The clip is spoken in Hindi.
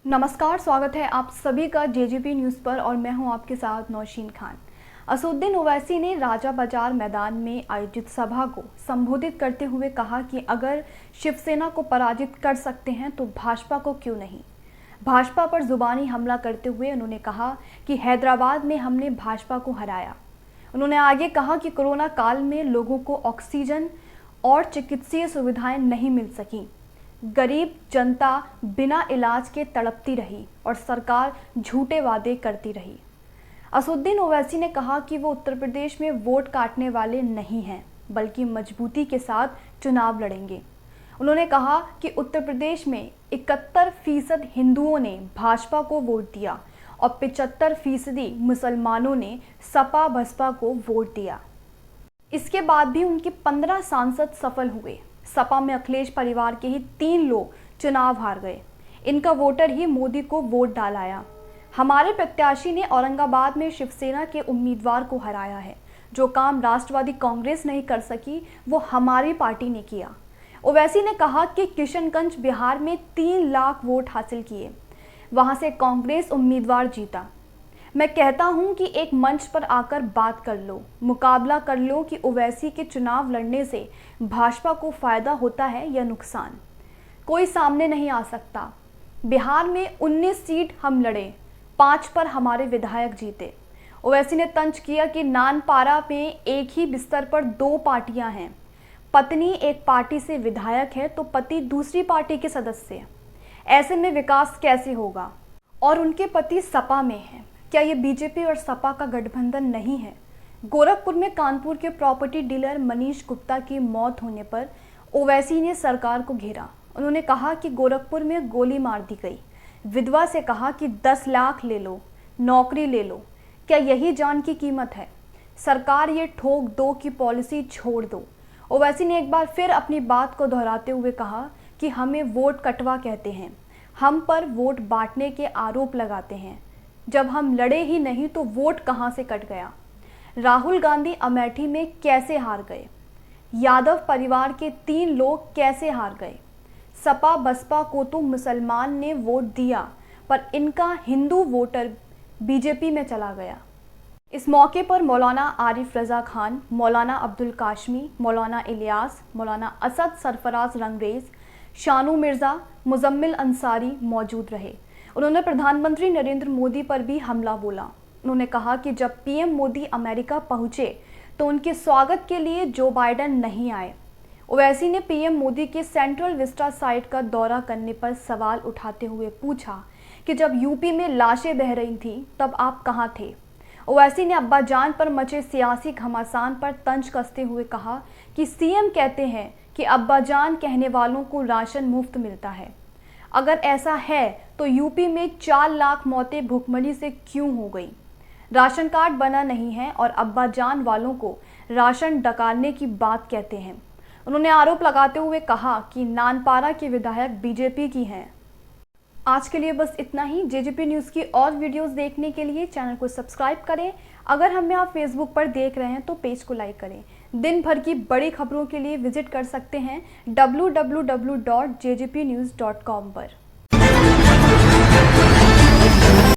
नमस्कार, स्वागत है आप सभी का जेजेपी न्यूज़ पर और मैं हूं आपके साथ नौशीन खान। असदुद्दीन ओवैसी ने राजा बाजार मैदान में आयोजित सभा को संबोधित करते हुए कहा कि अगर शिवसेना को पराजित कर सकते हैं तो भाजपा को क्यों नहीं। भाजपा पर जुबानी हमला करते हुए उन्होंने कहा कि हैदराबाद में हमने भाजपा को हराया। उन्होंने आगे कहा कि कोरोना काल में लोगों को ऑक्सीजन और चिकित्सीय सुविधाएं नहीं मिल सकी, गरीब जनता बिना इलाज के तड़पती रही और सरकार झूठे वादे करती रही। असदुद्दीन ओवैसी ने कहा कि वो उत्तर प्रदेश में वोट काटने वाले नहीं हैं, बल्कि मजबूती के साथ चुनाव लड़ेंगे। उन्होंने कहा कि उत्तर प्रदेश में 71% हिंदुओं ने भाजपा को वोट दिया और 75% मुसलमानों ने सपा बसपा को वोट दिया। इसके बाद भी उनके 15 सांसद सफल हुए। सपा में अखिलेश परिवार के ही 3 लोग चुनाव हार गए। इनका वोटर ही मोदी को वोट डालाया। हमारे प्रत्याशी ने औरंगाबाद में शिवसेना के उम्मीदवार को हराया है। जो काम राष्ट्रवादी कांग्रेस नहीं कर सकी वो हमारी पार्टी ने किया। ओवैसी ने कहा कि किशनगंज बिहार में 3 लाख वोट हासिल किए, वहां से कांग्रेस उम्मीदवार जीता। मैं कहता हूं कि एक मंच पर आकर बात कर लो, मुकाबला कर लो कि ओवैसी के चुनाव लड़ने से भाजपा को फायदा होता है या नुकसान। कोई सामने नहीं आ सकता। बिहार में 19 सीट हम लड़े, 5 पर हमारे विधायक जीते। ओवैसी ने तंज किया कि नानपारा में एक ही बिस्तर पर 2 पार्टियां हैं। पत्नी एक पार्टी से विधायक है तो पति दूसरी पार्टी के सदस्य है। ऐसे में विकास कैसे होगा? और उनके पति सपा में हैं। क्या ये बीजेपी और सपा का गठबंधन नहीं है? गोरखपुर में कानपुर के प्रॉपर्टी डीलर मनीष गुप्ता की मौत होने पर ओवैसी ने सरकार को घेरा। उन्होंने कहा कि गोरखपुर में गोली मार दी गई। विधवा से कहा कि 10 लाख ले लो, नौकरी ले लो। क्या यही जान की कीमत है? सरकार ये ठोक दो की पॉलिसी छोड़ दो। ओवैसी ने एक बार फिर अपनी बात को दोहराते हुए कहा कि हमें वोट कटवा कहते हैं, हम पर वोट बांटने के आरोप लगाते हैं। जब हम लड़े ही नहीं तो वोट कहां से कट गया? राहुल गांधी अमेठी में कैसे हार गए? यादव परिवार के 3 लोग कैसे हार गए? सपा बसपा को तो मुसलमान ने वोट दिया, पर इनका हिंदू वोटर बीजेपी में चला गया। इस मौके पर मौलाना आरिफ रजा खान, मौलाना अब्दुल काशमी, मौलाना इलियास, मौलाना असद सरफराज रंगरेज, शानू मिर्जा, मुजम्मिल अंसारी मौजूद रहे। उन्होंने प्रधानमंत्री नरेंद्र मोदी पर भी हमला बोला। उन्होंने कहा कि जब पीएम मोदी अमेरिका पहुंचे तो उनके स्वागत के लिए जो बाइडेन नहीं आए। ओवैसी ने पीएम मोदी के सेंट्रल विस्टा साइट का दौरा करने पर सवाल उठाते हुए पूछा कि जब यूपी में लाशें बह रही थीं तब आप कहां थे? ओवैसी ने अब्बाजान पर मचे सियासी घमासान पर तंज कसते हुए कहा कि सीएम कहते हैं कि अब्बाजान कहने वालों को राशन मुफ्त मिलता है। अगर ऐसा है तो यूपी में 4 लाख मौतें भुखमरी से क्यों हो गई? राशन कार्ड बना नहीं है और अब्बाजान वालों को राशन डकालने की बात कहते हैं। उन्होंने आरोप लगाते हुए कहा कि नानपारा के विधायक बीजेपी की हैं। आज के लिए बस इतना ही। जेजेपी न्यूज़ की और वीडियोस देखने के लिए चैनल को सब्सक्राइब करें। अगर हमें आप फेसबुक पर देख रहे हैं तो पेज को लाइक करें। दिन भर की बड़ी खबरों के लिए विजिट कर सकते हैं www.jjpnews.com पर।